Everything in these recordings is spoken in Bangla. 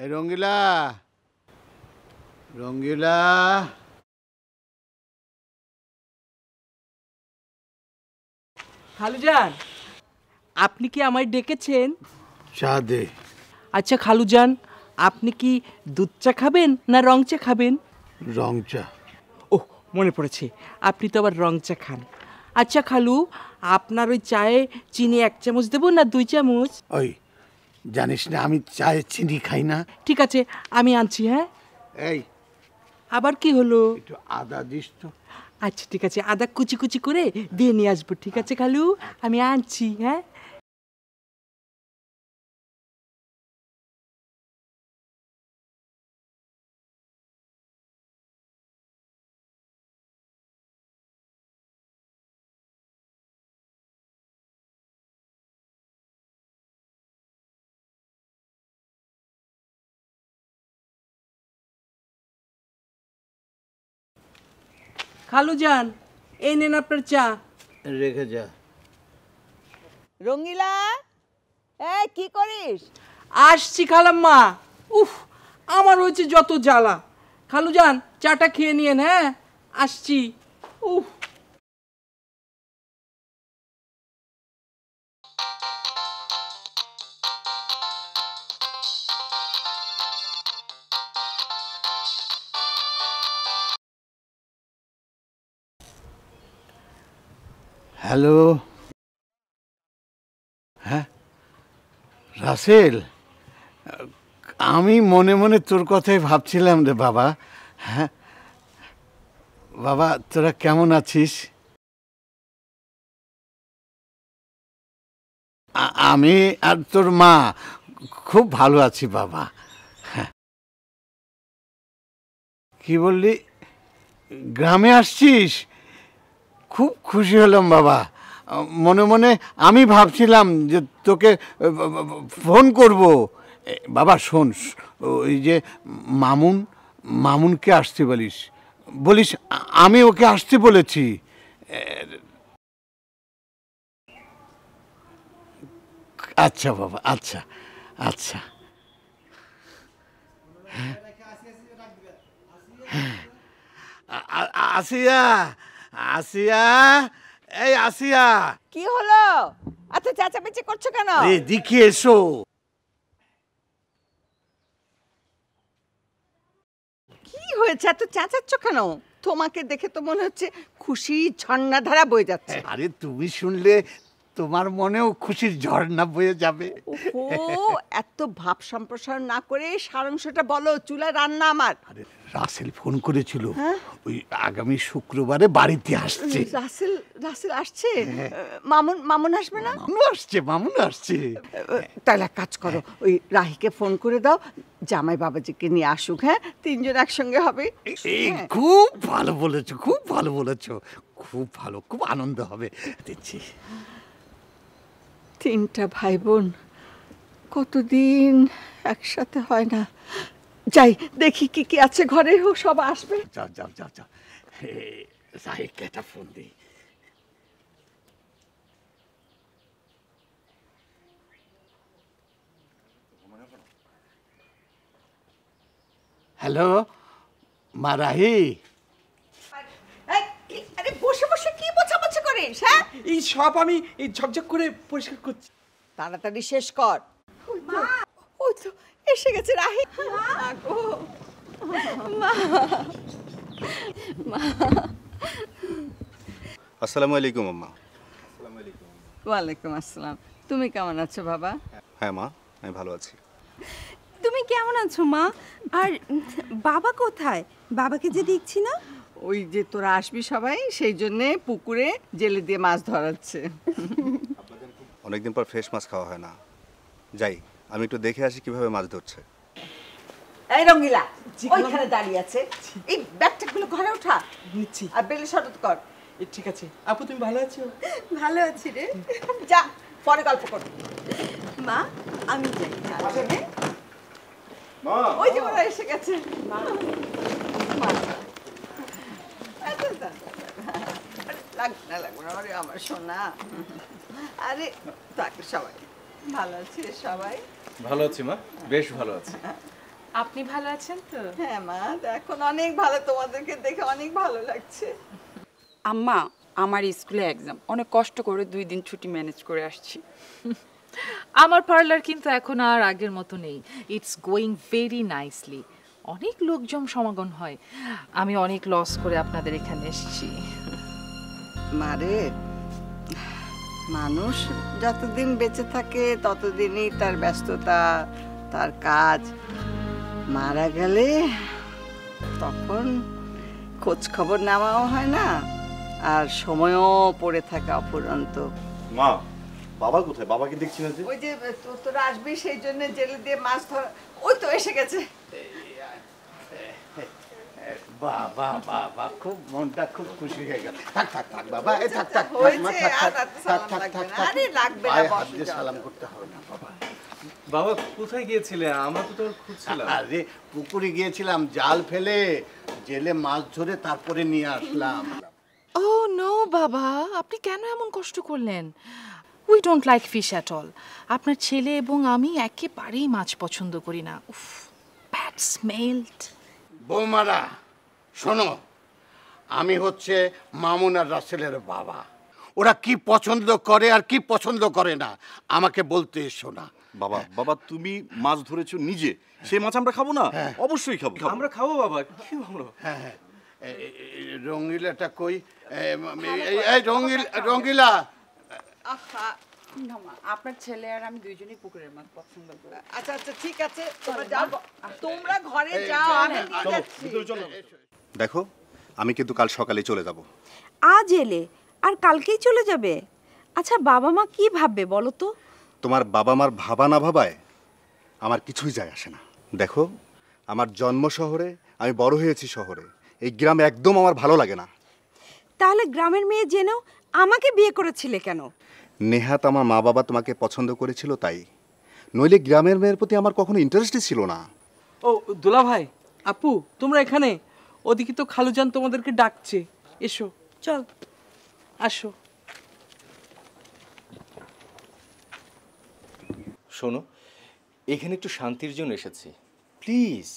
এই রঙ্গিলা, রঙ্গিলা। খালুজান, আপনি কি আমায় ডেকেছেন? চা দে। আচ্ছা খালুজান, আপনি কি দুধ চা খাবেন না রং চা খাবেন? রং চা। ওহ, মনে পড়েছে, আপনি তো আবার রং চা খান। আচ্ছা খালু, আপনার ওই চায়ে চিনি 1 চামচ দেবো না 2 চামচ? ওই জানিস না আমি চায়ে চিনি খাই না। ঠিক আছে, আমি আনছি। হ্যাঁ, এই আবার কি হলো? একটু আদা দিস তো। আচ্ছা ঠিক আছে, আদা কুচি কুচি করে দিয়ে নিয়ে আসবো। ঠিক আছে খালু, আমি আনছি। হ্যাঁ, খালুজান, এই নেন আপনার চা। রেখে যা। রঙ্গিলা, এই কি করিস? আসছি খালাম্মা। উফ, আমার হয়েছে যত জ্বালা। খালুজান, চাটা খেয়ে নিয়েন। হ্যাঁ, আসছি। উফ। হ্যালো। হ্যাঁ রাসেল, আমি মনে মনে তোর কথাই ভাবছিলাম রে বাবা। হ্যাঁ বাবা, তোরা কেমন আছিস? আমি আর তোর মা খুব ভালো আছি বাবা। হ্যাঁ, কি বললি, গ্রামে আসছিস? খুব খুশি হলাম বাবা। মনে মনে আমি ভাবছিলাম যে তোকে ফোন করব। বাবা শোন, ওই যে মামুনকে আসতে বলিস, আমি ওকে আসতে বলেছি। আচ্ছা বাবা, আচ্ছা আচ্ছা। আসিয়া, আসিয়া, এই আসিয়া। কি হলো? এত চেঁচামেচি করছো কেন? এদিকে এসো। কি হয়েছে, এত চেঁচাচ্ছ কেন? তোমাকে দেখে তো মনে হচ্ছে খুশি ঝর্ণাধারা বয়ে যাচ্ছে। আরে তুমি শুনলে তোমার মনেও খুশির ঝর্ণা বয়ে যাবে। ও, এত ভাব সম্প্রসারণ না করে সারাংশটা বলো। চুলায় রান্না আমার। আরে রাসেল ফোন করেছিল, ওই আগামী শুক্রবারে বাড়িতে আসছে। রাসেল, রাসেল আসছে? মামুন আসবে না? মামুন আসছে। তাহলে এক কাজ করো, ওই রাহিকে ফোন করে দাও, জামাই বাবাজিকে নিয়ে আসুক। হ্যাঁ, 3 জন একসঙ্গে হবে। খুব ভালো বলেছো, খুব ভালো বলেছো, খুব ভালো, খুব আনন্দ হবে। দিচ্ছি। 3টা ভাই বোন, কতদিন একসাথে হয় না। যাই দেখি কি কি আছে ঘরে। ও সব আসবে। যাও যাও যাও যাও, রাহিকে একটা ফোন দিই। হ্যালো মা রাহি। আরে বসে বসে কি বোঝাবুঝি করিস? হ্যাঁ, এই সব আমি এই ঝকঝক করে পরিষ্কার করছি। তাড়াতাড়ি শেষ কর। ওই তো এসে গেছে রাহি। আসসালামু আলাইকুম আম্মা। ওয়ালাইকুম আসসালাম। তুমি কেমন আছো বাবা? হ্যাঁ মা, আমি ভালো আছি। তুমি কেমন আছো মা? আর বাবা কোথায়? বাবাকে যে দেখছি না। ওই যে তোরা আসবি সবাই, সেই জন্যে পুকুরে জেলে দিয়ে মাছ ধরাচ্ছে। অনেকদিন পর ফ্রেশ মাছ খাওয়া হয় না। যাই, আমি একটু দেখে আসি কিভাবে মাছ ধরছে। এই রঙ্গিলা, ওইখানে দাঁড়িয়ে আছে, এই ব্যাগটাগুলো ঘরে ওঠা নিচ্ছি। আর বেলে শরৎ কর। ঠিক আছে আপু, তুমি ভালো আছো? ভালো আছি রে। যা, পরে গল্প কর। মা, আমি যাই। ওই যে ওরা এসে গেছে। লাগবে না, আরে আমার সোনা। আরে থাক, সবাই ভালো আছে? সবাই ভালো আছি মা, বেশ ভালো আছি। আপনি ভালো আছেন তো? হ্যাঁ মা, এখন অনেক ভালো, তোমাদেরকে দেখে অনেক ভালো লাগছে। আম্মা, আমার স্কুলে এক্সাম, অনেক কষ্ট করে 2 দিন ছুটি ম্যানেজ করে আসছি। আমার পার্লার কিন্তু এখন আর আগের মতো নেই। It's going very nicely. অনেক লোকজন সমাগম হয়। আমি অনেক লস করে আপনাদের এখানে এসেছি। মারে, মানুষ যতদিন বেঁচে থাকে ততদিনই তার ব্যস্ততা, তার কাজ। মারা গেলে তখন খোঁজ খবর নেওয়াও হয় না, আর সময়ও পড়ে থাকে অফুরন্ত। মা, বাবা কোথায়? বাবাকে দেখছি না যে। ওই যে তোরা আসবি সেই জন্য জেলে দিয়ে মাছ ধরা, ওই তো এসে গেছে। বাহ বাহ বাহ বাহ, খুব মনটা খুব খুশি হয়ে গেল। থাক থাক থাক বাবা, এই থাক থাক হয়েছে, আর সালাম লাগবে না। আরে লাগবে না, বসো, যাও। সালাম করতে হবে না বাবা। বাবা কোথায় গিয়েছিলে? আমরা তো তোর খুঁজছিলাম। আরে পুকুরে গিয়েছিলাম, জাল ফেলে জেলে মাছ ধরে তারপরে নিয়ে আসলাম। ও নো বাবা, আপনি কেন এমন কষ্ট করলেন? We don't like fish at all. আপনার ছেলে এবং আমি একেবারেই মাছ পছন্দ করি না। উফ, ব্যাড স্মেলড। বৌমারা শোনো, আমি হচ্ছে মামুন আর রাসেলের বাবা। ওরা কি পছন্দ করে আর কি পছন্দ করে না আমাকে বলতে এসো না। বাবা, বাবা তুমি মাছ ধরেছো নিজে, সেই মাছ আমরা খাবো না? অবশ্যই খাবো। আমরা খাবো বাবা, কি বলো? হ্যাঁ হ্যাঁ, রঙ্গিলাটা কই? এই রঙ্গিলা, আহা, আপনার ছেলে আর আমি দুইজনই পুকুরের মাছ পছন্দ করি। আচ্ছা আচ্ছা ঠিক আছে, তোমরা যাও, তোমরা ঘরে যাও, আমি নিয়ে যাচ্ছি। দেখো, আমি কিন্তু কাল সকালে চলে যাব। আজ এলে আর কালকেই চলে যাবে? আচ্ছা বাবা মা কি ভাববে বলো তো? তোমার বাবা মার ভাবা না ভাবায় আমার কিছুই যায় আসে না। দেখো, আমার জন্ম শহরে, আমি বড় হয়েছি শহরে, এই গ্রাম একদম আমার ভালো লাগে না। তাহলে গ্রামের মেয়ে জেনেও আমাকে বিয়ে করেছিলে কেন? নেহাত আমার মা বাবা তোমাকে পছন্দ করেছিল তাই, নইলে গ্রামের মেয়ের প্রতি আমার কখনো ইন্টারেস্টই ছিল না। ও দোলা ভাই, আপু তোমরা এখানে? ওদিকে তো খালুজান তোমাদেরকে ডাকছে, এসো। চল আসো। শোনো, এখানে একটু শান্তির জন্য এসেছি। প্লিজ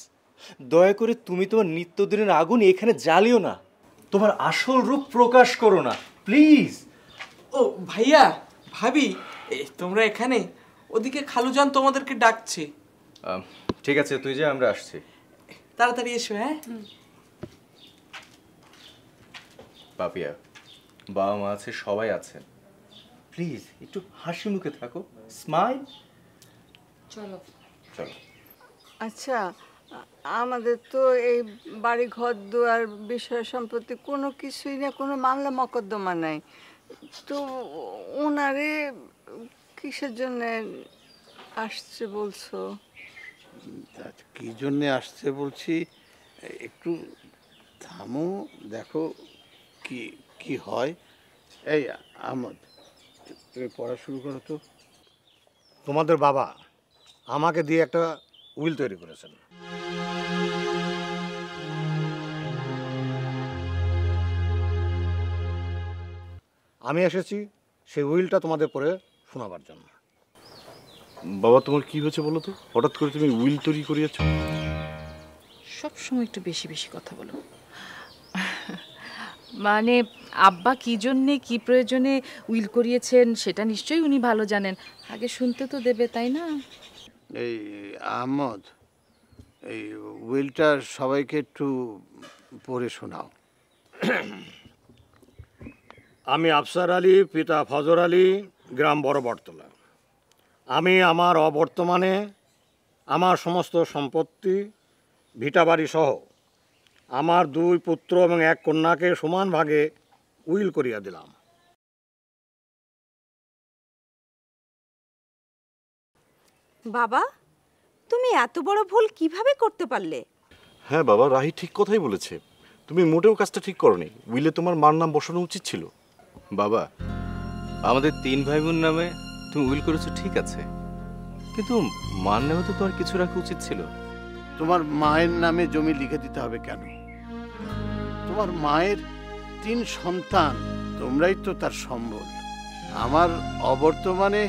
দয়া করে তুমি তোমার নিত্যদিনের আগুন এখানে জ্বালিও না। তোমার আসল রূপ প্রকাশ করো না, প্লিজ। ও ভাইয়া, ভাবি, তোমরা এখানে? ওদিকে খালুজান তোমাদেরকে ডাকছে। ঠিক আছে, তুই যা, আমরা আসছি। তাড়াতাড়ি এসো। হ্যাঁ পাপিয়া, বাবা মা আছে, সবাই আছে, প্লিজ একটু হাসি মুখে থাকো, স্মাইল। চলো চলো। আচ্ছা, আমাদের তো এই বাড়ি ঘর দুয়ার বিষয় সম্পত্তি কোনো কিছুই না, কোনো মামলা মকদ্দমা নাই, তো ওনারে কিসের জন্য আসছে বলছো? কি জন্যে আসছে বলছি, একটু থামো, দেখো কি কি হয়। এই আহমদ, তুমি পড়া শুরু করো তো। তোমাদের বাবা আমাকে দিয়ে একটা উইল তৈরি করেছেন। আমি এসেছি সেই উইলটা তোমাদের পড়ে শোনাবার জন্য। বাবা তোমার কি হয়েছে বলো তো? হঠাৎ করে তুমি উইল তৈরি করিয়েছো? সবসময় একটু বেশি বেশি কথা বলো। মানে আব্বা কি জন্যে কি প্রয়োজনে উইল করিয়েছেন সেটা নিশ্চয়ই উনি ভালো জানেন, আগে শুনতে তো দেবে, তাই না? এই আহমদ, এই উইলটা সবাইকে একটু পড়ে শোনাও। আমি আফসার আলী, পিতা ফজর আলী, গ্রাম বড় বটতলা। আমি আমার অবর্তমানে আমার সমস্ত সম্পত্তি, ভিটাবাড়ি সহ আমার 2 পুত্র এবং 1 কন্যাকে সমান ভাগে উইল করিয়া দিলাম। বাবা, তুমি এত বড় ভুল কিভাবে করতে পারলে? হ্যাঁ বাবা, রাহি ঠিক কথাই বলেছে। তুমি মোটেও কাজটা ঠিক করনি। উইলে তোমার মার নাম বসানো উচিত ছিল। বাবা, আমাদের 3 ভাই বোন নামে তুমি উইল করেছো ঠিক আছে, কিন্তু মার নামে তো তোমার কিছু রাখা উচিত ছিল। তোমার মায়ের নামে জমি লিখে দিতে হবে কেন? তোমার মায়ের 3 সন্তান, তোমরাই তো তার সম্বল। আমার অবর্তমানে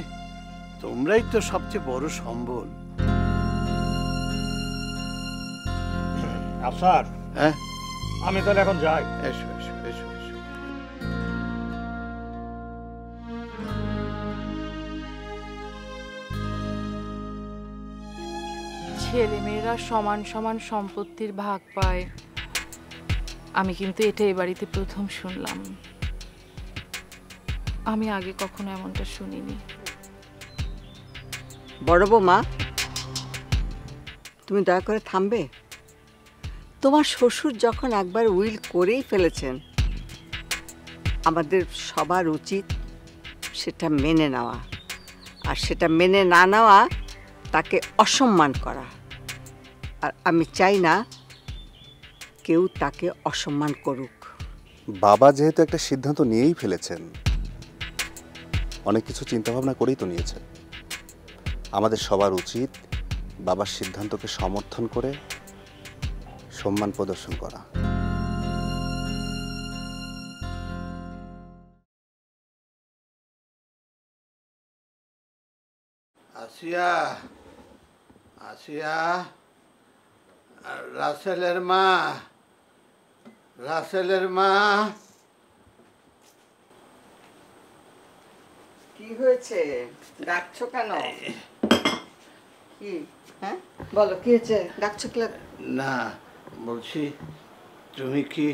তোমরাই তো সবচেয়ে বড় সম্বল। আফসার, হ্যাঁ আমি তাহলে এখন যাই। এসো এসো এসো এসো। ছেলেমেয়েরা সমান সমান সম্পত্তির ভাগ পায়, আমি কিন্তু এটা এ বাড়িতে প্রথম শুনলাম। আমি আগে কখনো এমনটা শুনিনি। বড় বৌমা, তুমি দয়া করে থামবে? তোমার শ্বশুর যখন একবার উইল করেই ফেলেছেন, আমাদের সবার উচিত সেটা মেনে নেওয়া, আর সেটা মেনে না নেওয়া তাকে অসম্মান করা। আর আমি চাই না কেউ তাকে অসম্মান করুক। বাবা যেহেতু একটা সিদ্ধান্ত নিয়েই ফেলেছেন, অনেক কিছু চিন্তাভাবনা করেই তো নিয়েছেন। আমাদের সবার উচিত বাবার সিদ্ধান্তকে সমর্থন করে সম্মান প্রদর্শন করা। আসিয়া, আসিয়া, রাসেলের মা, রাসেলের মা। কি হয়েছে, ডাকছো কেন? কি? হ্যাঁ বলো, কি হয়েছে, ডাকছো কি? না, বলছি তুমি কি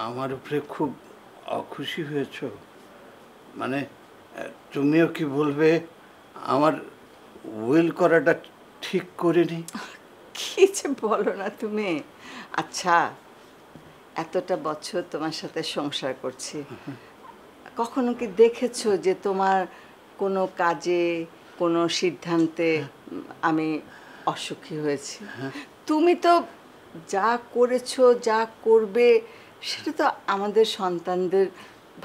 আমার উপরে খুব অখুশি হয়েছ? মানে তুমিও কি বলবে আমার উইল করাটা ঠিক করিনি? কি যে বলো না তুমি। আচ্ছা, এতটা বছর তোমার সাথে সংসার করছি, কখনো কি দেখেছো যে তোমার কোনো কাজে, কোনো সিদ্ধান্তে আমি অসুখী হয়েছি? তুমি তো যা করেছো, যা করবে, সেটা তো আমাদের সন্তানদের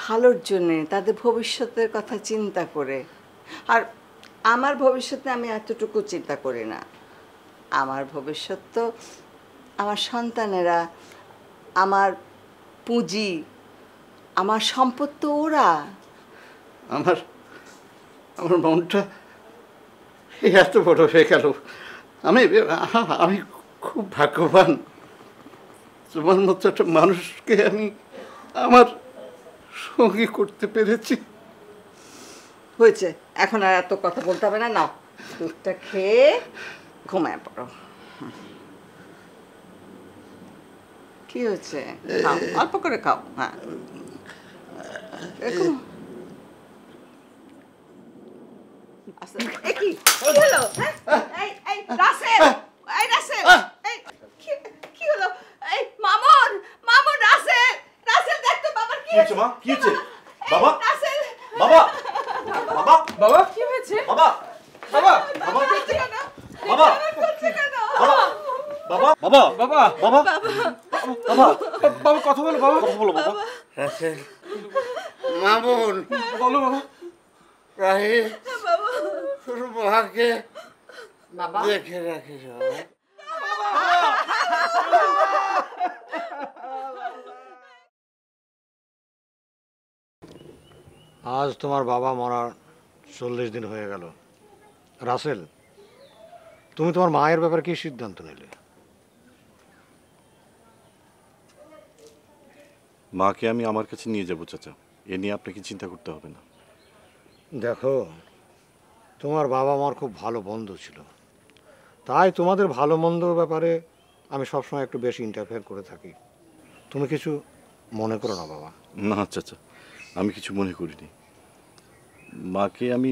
ভালোর জন্যে, তাদের ভবিষ্যতের কথা চিন্তা করে। আর আমার ভবিষ্যতে আমি এতটুকু চিন্তা করি না। আমার ভবিষ্যৎ তো আমার সন্তানেরা, আমার পুঁজি, আমার সম্পদ তো ওরা। আমার আমার মনটা এত বড় হয়ে গেল। আমি আমি খুব ভাগ্যবান, তোমার মতো একটা মানুষকে আমি আমার সঙ্গী করতে পেরেছি। হয়েছে, এখন আর এত কথা বলতে হবে না। নাও, দুধটা খেয়ে ঘুমায় পড়ো। কি হয়েছে, খাও, অল্প করে খাও। হ্যাঁ, কি হলো? কি হলো? এই মামুন, মামুন, রাসেল, রাসেল, দেখ তো বাবার কি হয়েছে? মা, কি হয়েছে? বাবা, রাসেল, বাবা, বাবা, বাবা, কি হয়েছে? বাবা, বাবা, বাবা, বাবা, বাবা, বাবা, বাবা, বাবা, বাবা, বাবা, কথা বলো বাবা, কথা বলো বাবা। রাসেল, মামুন, বলো বাবা। রাহি, তোর মাকে দেখে রাখিস বাবা। আজ তোমার বাবা মরার 40 দিন হয়ে গেল। রাসেল, তুমি তোমার মায়ের ব্যাপারে কি সিদ্ধান্ত নিলে? মাকে আমি আমার কাছে নিয়ে যাবো চাচা, এ নিয়ে আপনাকে চিন্তা করতে হবে না। দেখো, তোমার বাবা আমার খুব ভালো বন্ধু ছিল, তাই তোমাদের ভালো মন্দর ব্যাপারে আমি সবসময় একটু বেশি ইন্টারফেয়ার করে থাকি। তুমি কিছু মনে করো না বাবা। না চাচা, আমি কিছু মনে করিনি। মাকে আমি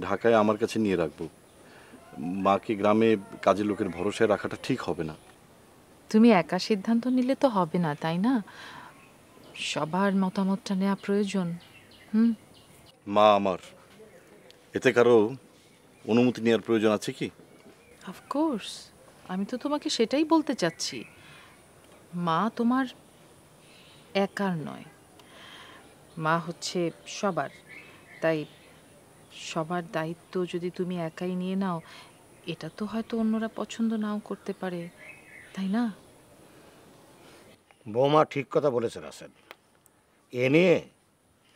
ঢাকায় আমার কাছে নিয়ে রাখবো। মাকে গ্রামে কাজের লোকের ভরসায় রাখাটা ঠিক হবে না। তুমি একা সিদ্ধান্ত নিলে তো হবে না, তাই না? সবার মতামতটা নেওয়া প্রয়োজন। মা আমার, এতে কারো অনুমতি নেওয়ার প্রয়োজন আছে কি? অফকোর্স, আমি তো তোমাকে সেটাই বলতে চাচ্ছি। মা তোমার একার নয়, মা হচ্ছে সবার। তাই সবার দায়িত্ব যদি তুমি একাই নিয়ে নাও, এটা তো হয়তো অন্যরা পছন্দ নাও করতে পারে, তাই না? বৌমা ঠিক কথা বলেছে রাসেল। এ নিয়ে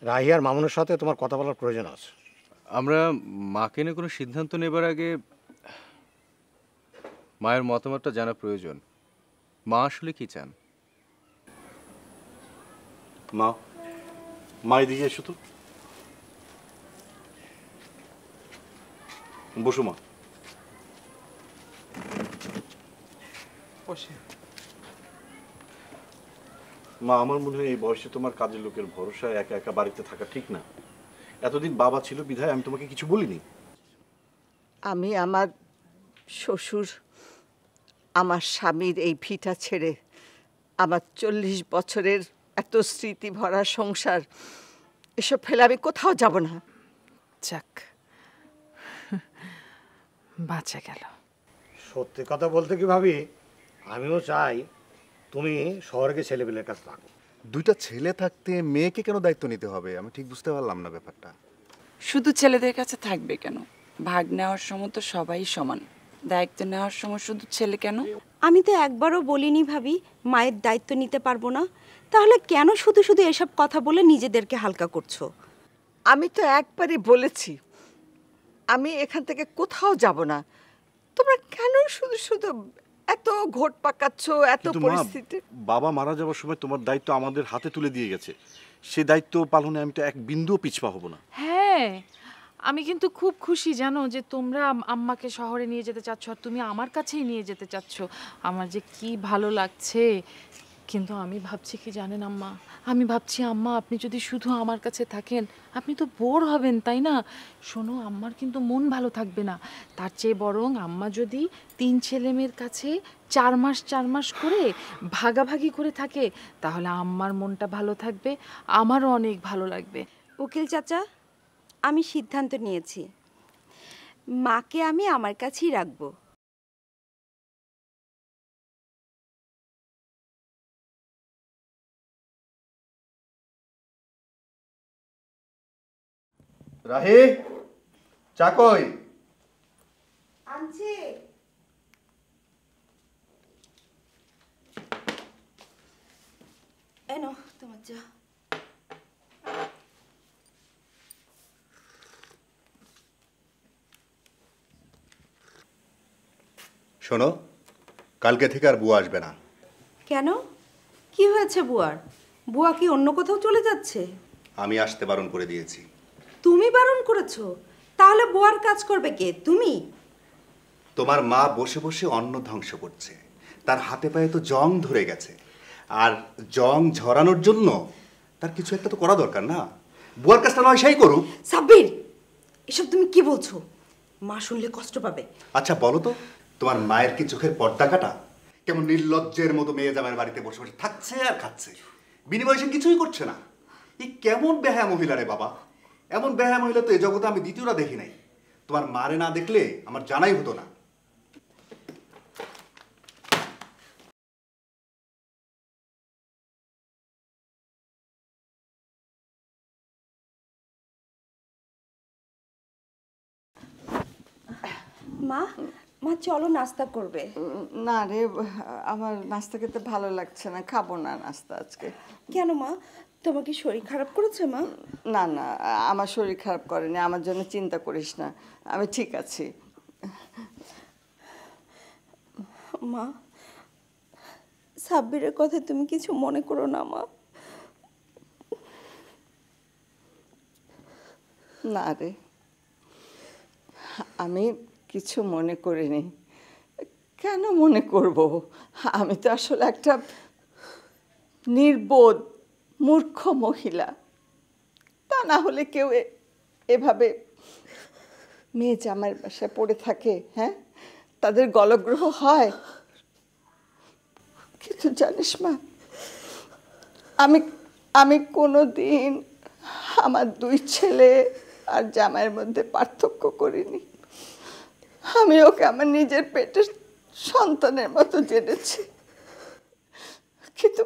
রাহি আর মামুনের সাথে তোমার কথা বলার প্রয়োজন আছে। আমরা মাকে নিয়ে কোনো সিদ্ধান্ত নেবার আগে মায়ের মতামতটা জানা প্রয়োজন। মা আসলে কি চান? মা, মা এদিকে এসো তো। বসো মা। মা, আমার মনে হয় এই বয়সে তোমার কাজের লোকের ভরসায় একা একা বাড়িতে থাকা ঠিক না। এতদিন বাবা ছিল বিধায় আমি তোমাকে কিছু বলিনি। আমি আমার শ্বশুর, আমার স্বামীর এই ভিটা ছেড়ে আমার 40 বছরের এত স্মৃতি ভরা সংসার এসব ফেলে আমি কোথাও যাব না। যাক, বাঁচা গেল। সত্যি কথা বলতে কি ভাবি, আমিও চাই তুমি শহরে গিয়ে ছেলেপেলের কাছে থাকো। দুইটা ছেলে থাকতে মেয়েকে কেন দায়িত্ব নিতে হবে? আমি ঠিক বুঝতে পারলাম না ব্যাপারটা। শুধু ছেলেদের কাছে থাকবে কেন? ভাগ নেওয়ার সময় তো সবাই সমান, দায়িত্ব নেওয়ার সময় শুধু ছেলে কেন? আমি তো একবারও বলিনি ভাবি মায়ের দায়িত্ব নিতে পারবো না। তাহলে কেন শুধু শুধু এসব কথা বলে নিজেদেরকে হালকা করছো? আমি তো একবারই বলেছি আমি এখান থেকে কোথাও যাব না। তোমরা কেন শুধু শুধু এত ঘোট পাকাচ্ছ? এত কিন্তু মা, পরিস্থিতি। বাবা মারা যাওয়ার সময় তোমার দায়িত্ব আমাদের হাতে তুলে দিয়ে গেছে। সে দায়িত্ব পালনে আমি তো এক বিন্দুও পিছপা হব না। হ্যাঁ, আমি কিন্তু খুব খুশি জানো যে তোমরা আম্মাকে শহরে নিয়ে যেতে চাচ্ছ আর তুমি আমার কাছেই নিয়ে যেতে চাচ্ছ। আমার যে কি ভালো লাগছে। কিন্তু আমি ভাবছি কি জানেন আম্মা, আমি ভাবছি আম্মা আপনি যদি শুধু আমার কাছে থাকেন আপনি তো বোর হবেন, তাই না? শোনো, আম্মার কিন্তু মন ভালো থাকবে না। তার চেয়ে বরং আম্মা যদি 3 ছেলেমেয়ের কাছে 4 মাস 4 মাস করে ভাগাভাগি করে থাকে তাহলে আম্মার মনটা ভালো থাকবে, আমারও অনেক ভালো লাগবে। উকিল চাচা, আমি সিদ্ধান্ত নিয়েছি মাকে আমি আমার কাছেই রাখবো। রাহি, চা কই? আনছি। এনো তোমার চা। শোনো, কালকে থেকে আর বুয়া আসবে না। কেন? কি হয়েছে বুয়ার? বুয়া কি অন্য কোথাও চলে যাচ্ছে? আমি আসতে বারণ করে দিয়েছি। তুমি বারণ করেছো? তাহলে বুয়ার কাজ করবে কে? তুমি? তোমার মা বসে বসে অন্ন ধ্বংস করছে, তার হাতে পায়ে তো জং ধরে গেছে, আর জং ঝরানোর জন্য তার কিছু একটা তো করা দরকার না? বুয়ার কাজটা নয় সেই করুক। সাব্বির, এসব তুমি কি বলছো? মা শুনলে কষ্ট পাবে। আচ্ছা বলো তো, তোমার মায়ের কি চোখের পর্দা কাটা? কেমন নির্লজ্জের মতো মেয়ে জামাইয়ের বাড়িতে বসে বসে থাকছে আর খাচ্ছে, বিনিময়ে সে কিছুই করছে না। এই কেমন বেহায়া মহিলা রে বাবা! এমন বেহায়া মহিলা তো এ জগতে আমি দ্বিতীয়টা দেখি নাই। তোমার মারে না দেখলে আমার জানাই হতো না। মা, মা চলো নাস্তা করবে। না রে, আমার নাস্তা খেতে ভালো লাগছে না, খাবো না নাস্তা আজকে। কেন মা, তোমার কি শরীর খারাপ করেছে মা? না না, আমার শরীর খারাপ করেনি, আমার জন্য চিন্তা করিস না, আমি ঠিক আছি। মা, সাব্বিরের কথা তুমি কিছু মনে করো না মা। না রে, আমি কিছু মনে করিনি। কেন মনে করব? আমি তো আসলে একটা নির্বোধ মূর্খ মহিলা। তা না হলে কেউ এভাবে মেয়ে জামাইয়ের বাসায় পড়ে থাকে? হ্যাঁ, তাদের গলগ্রহ হয়। কিন্তু জানিস মা, আমি কোনোদিন আমার 2 ছেলে আর জামাইয়ের মধ্যে পার্থক্য করিনি। আমি ওকে আমার নিজের পেটের সন্তানের মতো জেনেছি। কিন্তু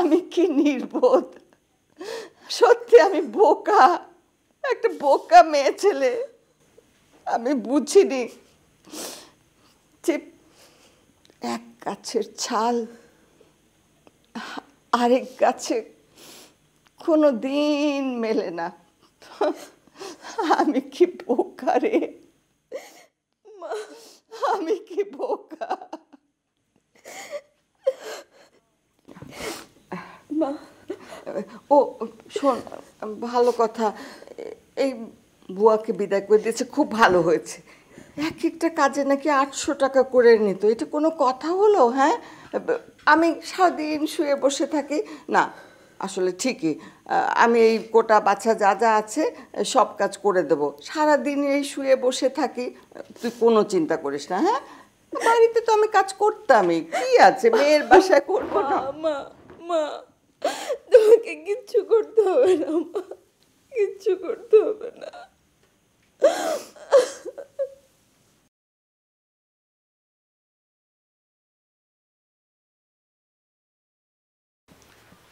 আমি কি নির্বোধ! সত্যি আমি বোকা, একটা বোকা মেয়ে ছেলে। আমি বুঝিনি যে এক গাছের ছাল আরেক গাছে কোনো দিন মেলে না। আমি কি বোকা রে! আমি কি বোকা! মা, ও শোন, ভালো কথা, এই বুয়াকে বিদায় করে দিয়েছে, খুব ভালো হয়েছে। এক একটা কাজে নাকি 800 টাকা করে নিত, এটা কোনো কথা হলো? হ্যাঁ, আমি সারাদিন শুয়ে বসে থাকি না, আসলে ঠিকই, আমি এই কোটা বাছা যা যা আছে সব কাজ করে দেবো, সারাদিন এই শুয়ে বসে থাকি, তুই কোনো চিন্তা করিস না। হ্যাঁ, বাড়িতে তো আমি কাজ করতামই, কি আছে, মেয়ের বাসায় করবো না? মা মা, তোমাকে কিচ্ছু করতে হবে না মা, কিচ্ছু করতে হবে না।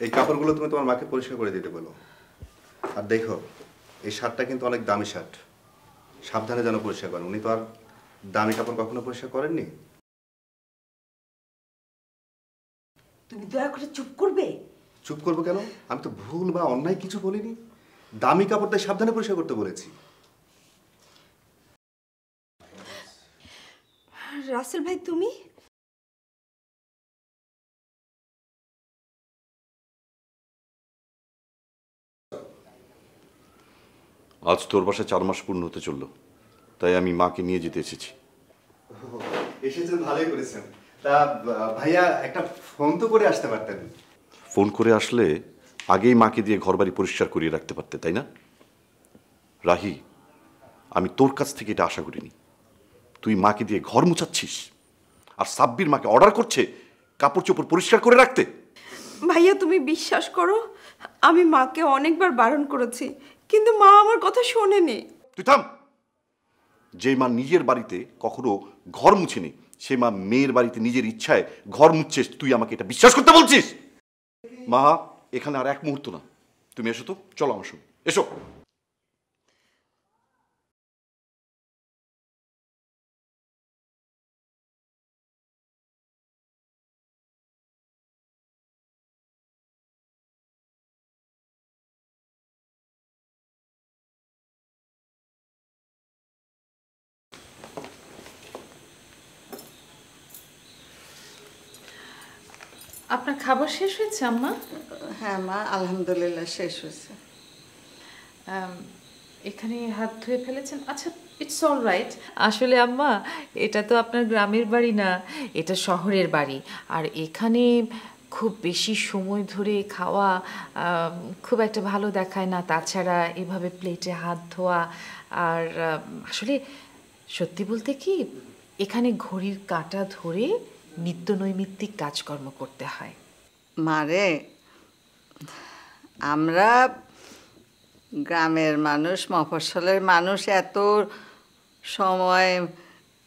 এই কাপড়গুলো তুমি তোমার মাকে পরিষ্কার করে দিতে বলো। আর দেখো, এই শার্টটা কিন্তু অনেক দামি শার্ট, সাবধানে যেন পরিষ্কার করেন। উনি তো আর দামি কাপড় কখনো পরিষ্কার করেননি। তুমি দয়া করে চুপ করবে? চুপ করবো কেন? আমি তো ভুল বা অন্যায় কিছু বলিনি। দামি কাপড় তাই সাবধানে পরিষ্কার করতে বলেছি। রাসেল ভাই, তুমি? আজ তোর বাসায় 4 মাস পূর্ণ হতে চললো, তাই আমি মাকে নিয়ে যেতে এসেছি। এসেছেন, ভালোই করেছেন। তা ভাইয়া একটা ফোন তো করে আসতে পারতেন। ফোন করে আসলে আগেই মাকে দিয়ে ঘরবাড়ি পরিষ্কার করিয়ে রাখতে পারতে, তাই না? রাহি, আমি তোর কাছ থেকে এটা আশা করিনি। তুই মাকে দিয়ে ঘর মুছাচ্ছিস, আর সাব্বির মাকে অর্ডার করছে কাপড় চোপড় পরিষ্কার করে রাখতে। ভাইয়া, তুমি বিশ্বাস করো, আমি মাকে অনেকবার বারণ করেছি, কিন্তু মা আমার কথা শোনেনি। তুই থাম। যে মা নিজের বাড়িতে কখনো ঘর মুছেনি, সে মা মেয়ের বাড়িতে নিজের ইচ্ছায় ঘর মুছছিস, তুই আমাকে এটা বিশ্বাস করতে বলছিস? মা, এখানে আর এক মুহূর্ত না, তুমি এসো তো, চলো আমার সঙ্গে এসো। আপনার খাবার শেষ হয়েছে আম্মা? হ্যাঁ মা, আলহামদুলিল্লাহ শেষ হয়েছে। এখানে হাত ধুয়ে ফেলেছেন? আচ্ছা, ইটস অল রাইট। আসলে আম্মা, এটা তো আপনার গ্রামের বাড়ি না, এটা শহরের বাড়ি। আর এখানে খুব বেশি সময় ধরে খাওয়া খুব একটা ভালো দেখায় না। তাছাড়া এভাবে প্লেটে হাত ধোয়া, আর আসলে সত্যি বলতে কি, এখানে ঘড়ির কাঁটা ধরে নিত্য নৈমিত্তিক কাজকর্ম করতে হয়। মারে, আমরা গ্রামের মানুষ, মফস্বলের মানুষ, এত সময়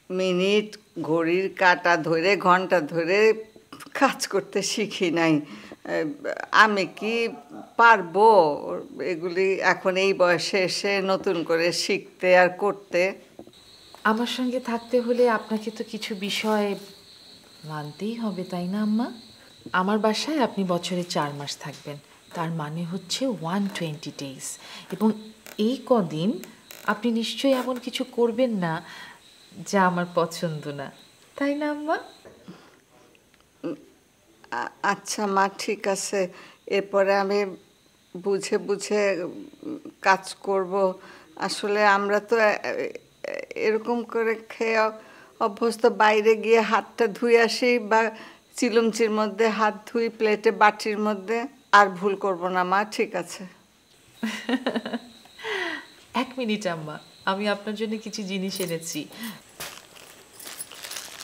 মিনিট ঘড়ির কাঁটা ধরে ঘন্টা ধরে কাজ করতে শিখি নাই। আমি কি পারবো এগুলি এখন এই বয়সে এসে নতুন করে শিখতে আর করতে? আমার সঙ্গে থাকতে হলে আপনাকে তো কিছু বিষয় মানতেই হবে, তাই না আম্মা? আমার বাসায় আপনি বছরে 4 মাস থাকবেন, তার মানে হচ্ছে 120 ডেজ। এবং এই কদিন আপনি নিশ্চয়ই এমন কিছু করবেন না যা আমার পছন্দ না, তাই না আম্মা? আচ্ছা মা, ঠিক আছে, এরপরে আমি বুঝে বুঝে কাজ করব। আসলে আমরা তো এরকম করে খেয়ে অভ্যস্ত, বাইরে গিয়ে হাতটা ধুয়ে আসি বা চিলুমচির মধ্যে হাত ধুই, প্লেটে বাটির মধ্যে। আর ভুল করব না মা, ঠিক আছে? 1 মিনিট আম্মা, আমি আপনার জন্য কিছু জিনিস এনেছি।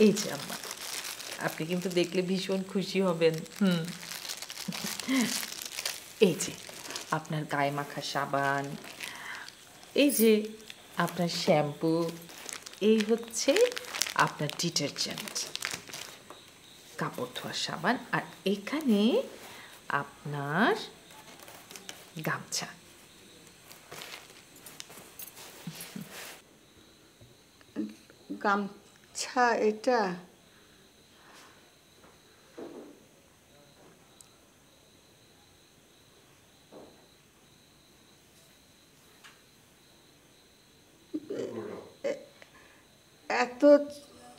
এই যে আম্মা, আপনি কিন্তু দেখলে ভীষণ খুশি হবেন। এই যে আপনার গায়ে মাখা সাবান, এই যে আপনার শ্যাম্পু, এই হচ্ছে আপনার ডিটারজেন্ট, কাপড় ধোয়ার সাবান, আর এখানে আপনার গামছা। গামছা? এটা এত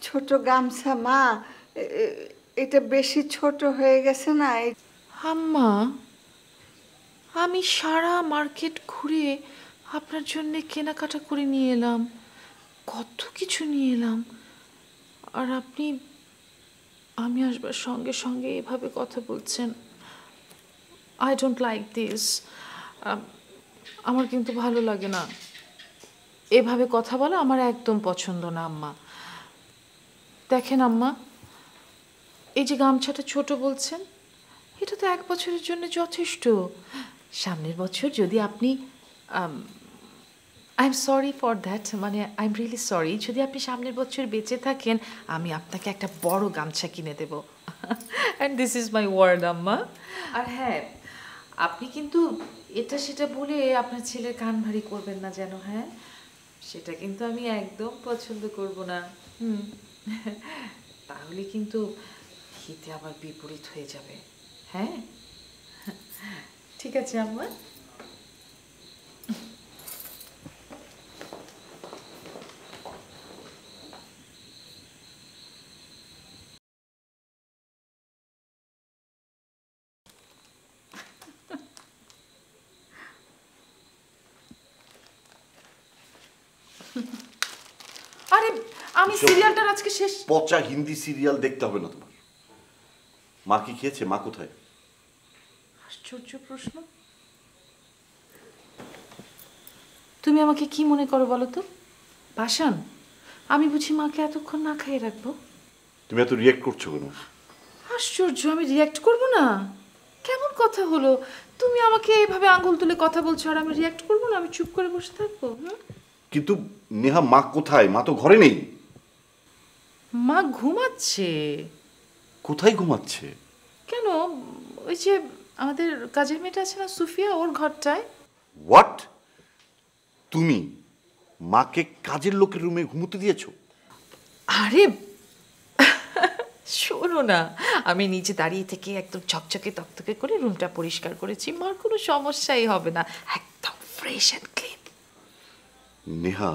ছোট গামছা মা, এটা বেশি ছোট হয়ে গেছে না। আম্মা, আমি সারা মার্কেট ঘুরে আপনার জন্য কেনাকাটা করে নিয়ে এলাম, কত কিছু নিয়ে এলাম, আর আপনি আমি আসবার সঙ্গে সঙ্গে এভাবে কথা বলছেন। I don't like this. আমার কিন্তু ভালো লাগে না এভাবে কথা বলা, আমার একদম পছন্দ না আম্মা। দেখেন আম্মা, এই যে গামছাটা ছোট বলছেন, এটা তো 1 বছরের জন্য যথেষ্ট। সামনের বছর যদি আপনি I am sorry for that, মানে আই এম রিয়েলি সরি, যদি আপনি সামনের বছর বেঁচে থাকেন আমি আপনাকে একটা বড় গামছা কিনে দেব। And this is my word আম্মা। আর হ্যাঁ, আপনি কিন্তু এটা সেটা বলে আপনার ছেলের কান ভারী করবেন না যেন, হ্যাঁ? সেটা কিন্তু আমি একদম পছন্দ করব না। তাহলে কিন্তু হিতে আবার বিপরীত হয়ে যাবে। হ্যাঁ, ঠিক আছে আম্মা। আরে আমি সিরিয়ালটার আজকে শেষ। পচা হিন্দি সিরিয়াল দেখতে হবে না তোমার। মা কি খেয়েছে? মা কোথায়? আশ্চর্য প্রশ্ন। তুমি আমাকে কি মনে করো বলো তো পাষাণ? আমি বুঝি মাকে এতক্ষণ না খাইয়ে রাখবো? তুমি এত রিঅ্যাক্ট করছো কেন? আশ্চর্য, আমি রিঅ্যাক্ট করব না? কেমন কথা হলো? তুমি আমাকে এইভাবে আঙ্গুল তুলে কথা বলছো আর আমি রিঅ্যাক্ট করব না? আমি চুপ করে বসে থাকবো? কিন্তু নেহা, মা কোথায়? মা তো ঘরে নেই। মা ঘুমাচ্ছে। কোথায় ঘুমাচ্ছে? কেন? ওই যে আমাদের কাজের মেয়েটা আছে না সুফিয়া, ওর ঘরটায়। হোয়াট? তুমি মাকে কাজের লোকের রুমে ঘুমোতে দিয়েছো? আরে শোনো না, আমি নিচে দাঁড়িয়ে থেকে একদম চকচকে তকতকে করে রুমটা পরিষ্কার করেছি, মার কোনো সমস্যাই হবে না, একদম ফ্রেশ অ্যান্ড ক্লিন। নেহা,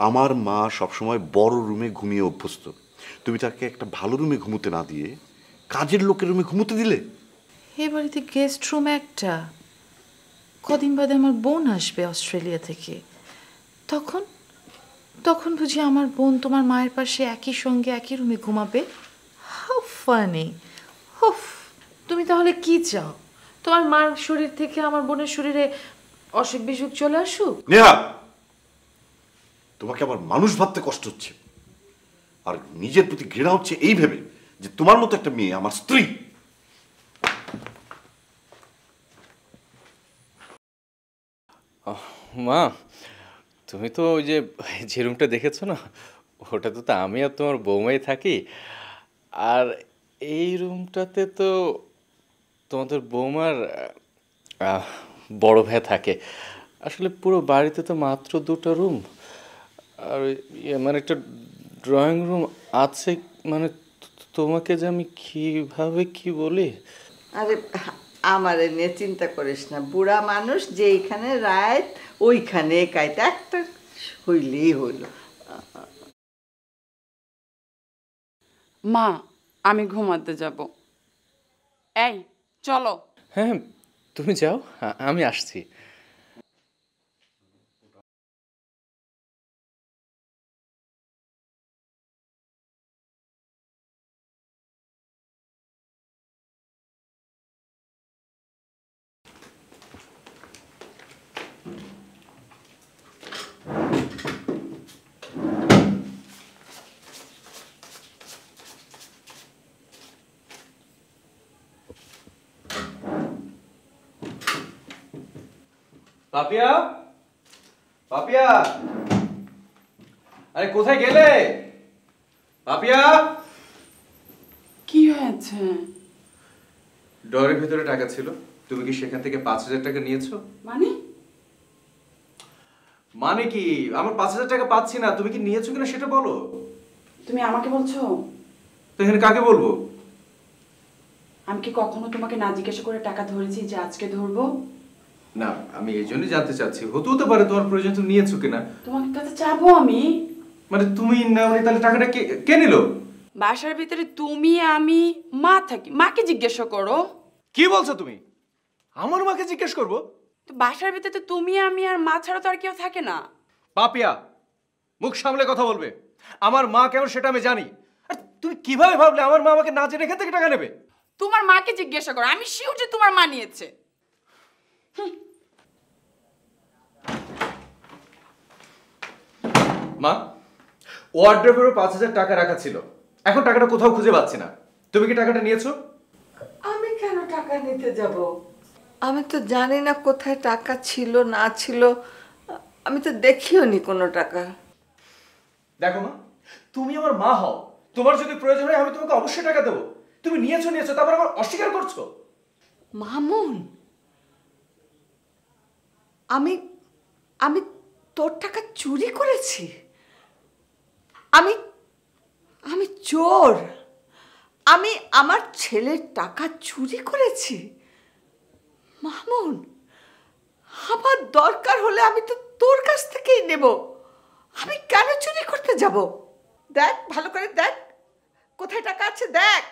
আমার মা সবসময় বড় রুমে ঘুমিয়ে অভ্যস্ত। তুমি তাকে একটা ভালো রুমে ঘুমোতে না দিয়ে কাজের লোকের রুমে ঘুমোতে দিলে? এ বাড়িতে গেস্ট রুম একটা, কদিন বাদে আমার বোন আসবে অস্ট্রেলিয়া থেকে, তখন তখন বুঝি আমার বোন তোমার মায়ের পাশে একই সঙ্গে একই রুমে ঘুমাবে? How funny! হুফ, তুমি তাহলে কি চাও? তোমার মার শরীর থেকে আমার বোনের শরীরে অসুখ বিসুখ চলে আসুক? নেহা, তোমাকে আবার মানুষ ভাবতে কষ্ট হচ্ছে, আর নিজের প্রতি ঘৃণা হচ্ছে এই ভেবে যে তোমার মতো একটা মেয়ে আমার স্ত্রী। মা, তুমি তো ওই যে রুমটা দেখেছো না, ওটাতে তো আমি আর তোমার বৌমাই থাকি। আর এই রুমটাতে তো তোমাদের বৌমার বড় ভাই থাকে। আসলে পুরো বাড়িতে তো মাত্র 2টা রুম, আর মানে একটা ড্রয়িং রুম আছে। মানে তোমাকে যে আমি কিভাবে কি বলি? আরে আমারে নিয়ে চিন্তা করিস না, বুড়া মানুষ যেইখানে রাত ওইখানে কাইটা একটা হইলেই হইল। মা, আমি ঘুমাতে যাব। এই চলো। হ্যাঁ, তুমি যাও, আমি আসছি। পাপিয়া, পাপিয়া, আরে কোথায় গেলে? পাপিয়া, কি হয়েছে? ড্রয়ারের ভিতরে টাকা ছিল, তুমি কি সেখান থেকে 5,000 টাকা নিয়েছো? মানে? মানে কি? আমার 5,000 টাকা পাচ্ছি না, তুমি কি নিয়েছো কিনা সেটা বলো। তুমি আমাকে বলছো? তো এখানে কাকে বলবো? আমি কি কখনো তোমাকে না জিজ্ঞাসা করে টাকা ধরেছি যে আজকে ধরবো? না, আমি এই জন্যই জানতে চাচ্ছি, হতে পারে তোমার প্রয়োজন, তুমি নিয়েছো কিনা। তোমার কাছে চাবো আমি? মানে তুমি না, তাহলে টাকাটা কে নিল? বাসার ভিতরে তুমি আমি মা থাকি, মাকে জিজ্ঞাসা করো। কি বলছো তুমি? আমার মাকে জিজ্ঞেস করব? তো বাসার ভিতরে তো তুমি আমি আর মা ছাড়া তো আর কেউ থাকে না। পাপিয়া, মুখ সামলে কথা বলবে। আমার মা কেমন সেটা আমি জানি। আর তুমি কিভাবে ভাবলে আমার মা আমাকে না জেনে এখান থেকে টাকা নেবে? তোমার মাকে জিজ্ঞাসা করো, আমি শিওর যে তোমার মা নিয়েছে। মা, ওয়ার্ড্রোবেরও 5,000 টাকা রাখা ছিল, এখন টাকাটা কোথাও খুঁজে পাচ্ছি না। তুমি কি টাকাটা নিয়েছো? আমি কেন টাকা নিতে যাব? আমি তো জানি না কোথায় টাকা ছিল না ছিল, আমি তো দেখিও নি কোনো টাকা। দেখো মা, তুমি আমার মা হও, তোমার যদি প্রয়োজন হয় আমি তোমাকে অবশ্যই টাকা দেবো। তুমি নিয়েছো তারপর আবার অস্বীকার করছো। মামুন, আমি আমি তোর টাকা চুরি করেছি? আমি আমি চোর? আমি আমার ছেলের টাকা চুরি করেছি? মামুন, আমার দরকার হলে আমি তো তোর কাছ থেকেই নেব, আমি কেন চুরি করতে যাব? দেখ, ভালো করে দেখ কোথায় টাকা আছে, দেখ,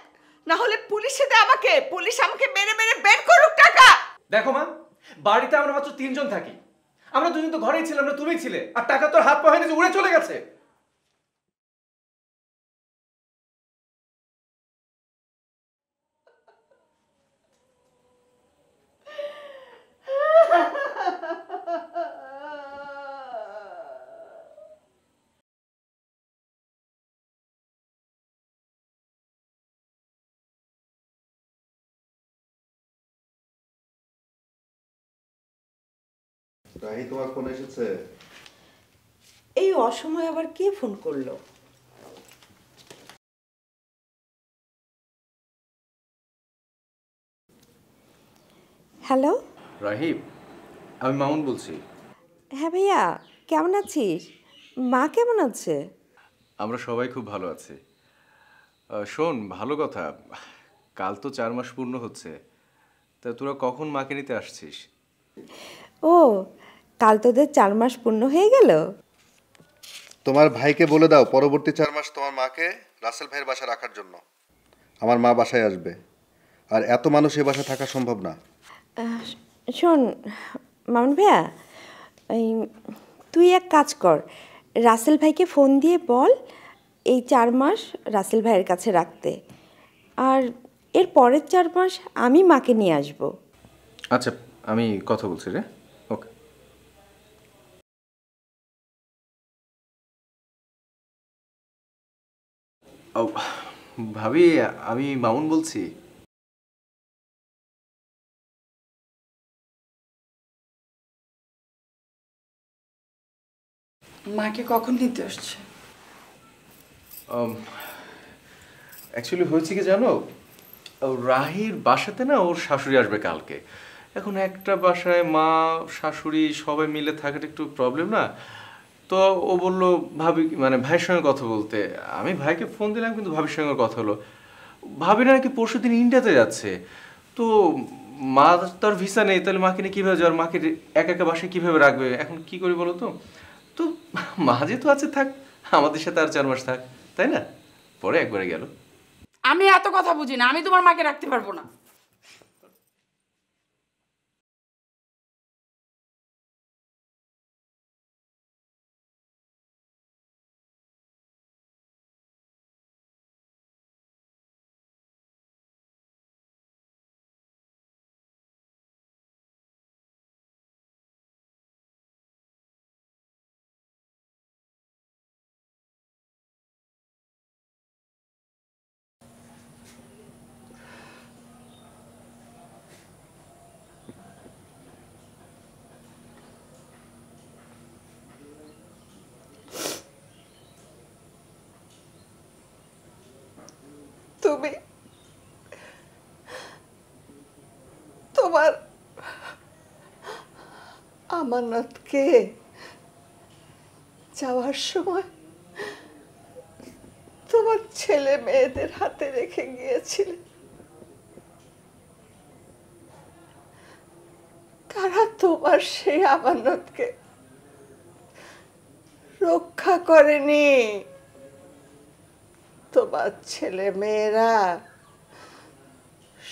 না হলে পুলিশে দে আমাকে, পুলিশ আমাকে মেরে মেরে বের করুক টাকা। দেখো মা, বাড়িতে আমরা মাত্র 3 জন থাকি, আমরা দুজন তো ঘরেই ছিলাম না, তুমিই ছিলে, আর টাকা তোর হাত পা হয়নি যে উড়ে চলে গেছে। রাহি, তোমার ফোন এসেছে? এই অসময়ে আবার কে ফোন করলো? হ্যালো রাহিব, আমি মামুন বলছি। হ্যাঁ ভাইয়া, কেমন আছিস? মা কেমন আছে? আমরা সবাই খুব ভালো আছি। শোন, ভালো কথা, কাল তো 4 মাস পূর্ণ হচ্ছে, তা তোরা কখন মাকে নিতে আসছিস? ও, কাল তোদের 4 মাস পূর্ণ হয়ে গেল? তোমার ভাইকে বলে দাও পরবর্তী 4 মাস তোমার মাকে রাসেল ভাইয়ের বাসায় রাখার জন্য। আমার মা বাসায় আসবে, আর এত মানুষ এই বাসায় থাকা সম্ভব না। শোন মামুন ভাইয়া, তুই এক কাজ কর, রাসেল ভাইকে ফোন দিয়ে বল এই 4 মাস রাসেল ভাইয়ের কাছে রাখতে, আর এর পরের 4 মাস আমি মাকে নিয়ে আসব। আচ্ছা, আমি কথা বলছি রে। ওকে। ভাবি, আমি মামুন বলছি। মাকে কখন নিতে আসছে? অ্যাকচুয়ালি হয়েছে কি জানো, রাহির বাসাতে না ওর শাশুড়ি আসবে কালকে। এখন একটা বাসায় মা শাশুড়ি সবাই মিলে থাকাটা একটু প্রবলেম না। তো ও বললো ভাবি, মানে ভাইয়ের সঙ্গে কথা বলতে। আমি ভাইকে ফোন দিলাম, কিন্তু ভাবির সঙ্গে কথা হলো। ভাবিরা নাকি পরশু দিন ইন্ডিয়াতে যাচ্ছে। তো মা তার ভিসা নেই, তাহলে মাকে নিয়ে কীভাবে যাওয়ার, মাকে একা একা বাসায় কীভাবে রাখবে, এখন কি করি বলো তো? তো মা যেহেতু আছে, থাক, আমাদের সাথে আর 4 মাস থাক, তাই না? পরে একবারে গেল। আমি এত কথা বুঝি না, আমি তোমার মাকে রাখতে পারবো না। তুমি তোমার আমানতকে যাওয়ার সময় তোমার ছেলে মেয়েদের হাতে রেখে গিয়েছিলে। তারা তোমার সেই আমানতকে রক্ষা করেনি। তোমার ছেলে মেয়েরা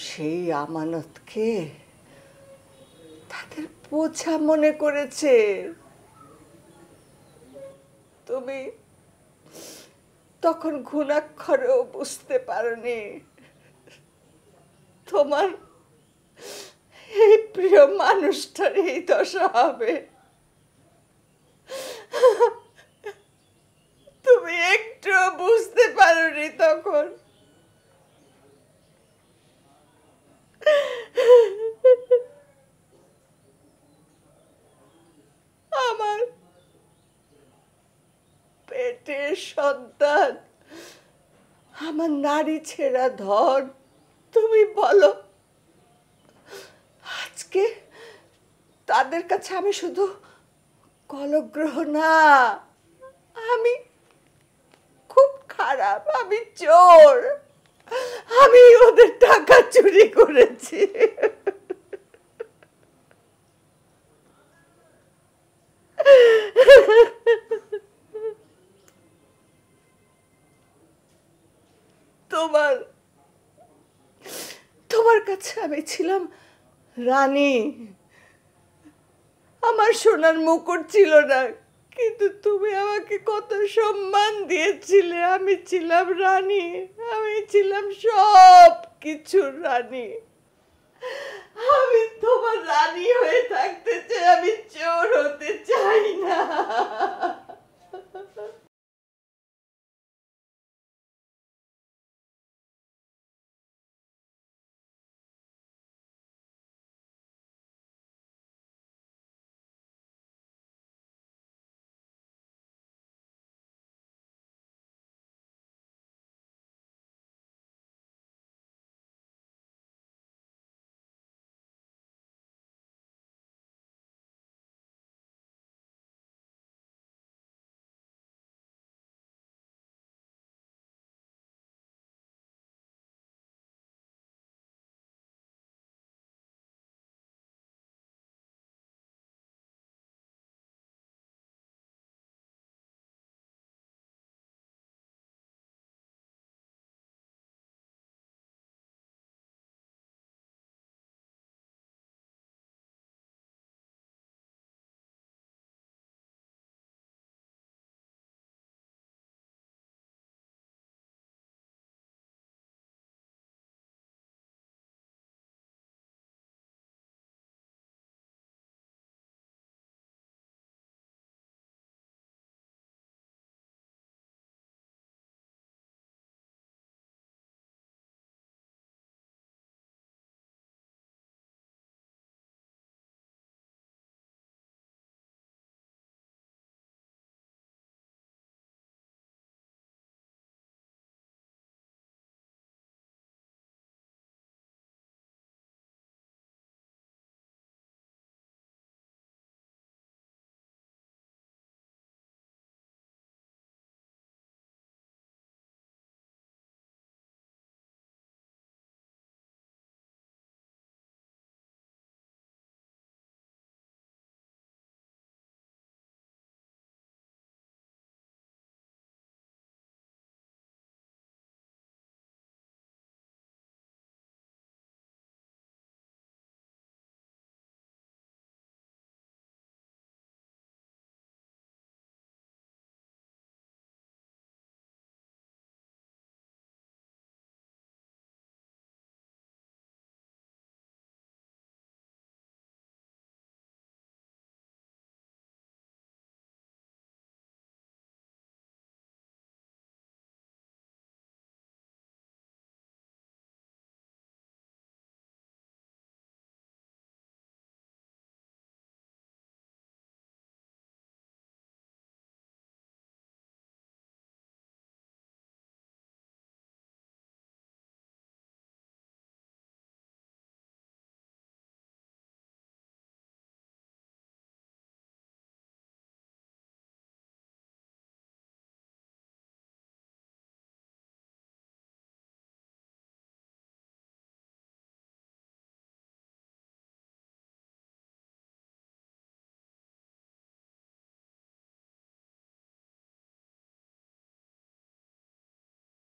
সেই আমানতকে তাদের বোঝা মনে করেছে। তুমি তখন ঘুণাক্ষরেও বুঝতে পারোনি তোমার এই প্রিয় মানুষটার এই দশা হবে। তুমি একটু বুঝতে পারোনি তখন। আমার পেটের সন্তান, আমার নারী ছেঁড়া ধন, তুমি বলো আজকে তাদের কাছে আমি শুধু কলগ্রহ না, আমি খুব খারাপ, আমি চোর, আমি ওদের টাকা চুরি করেছি। তোমার কাছে আমি ছিলাম রানী, আমার সোনার মুকুট ছিল না, কিন্তু তুমি আমাকে কত সম্মান দিয়েছিলে। আমি ছিলাম রানী, আমি ছিলাম সব কিছুর রানী। আমি তোমার রানী হয়ে থাকতে চাই, আমি চোর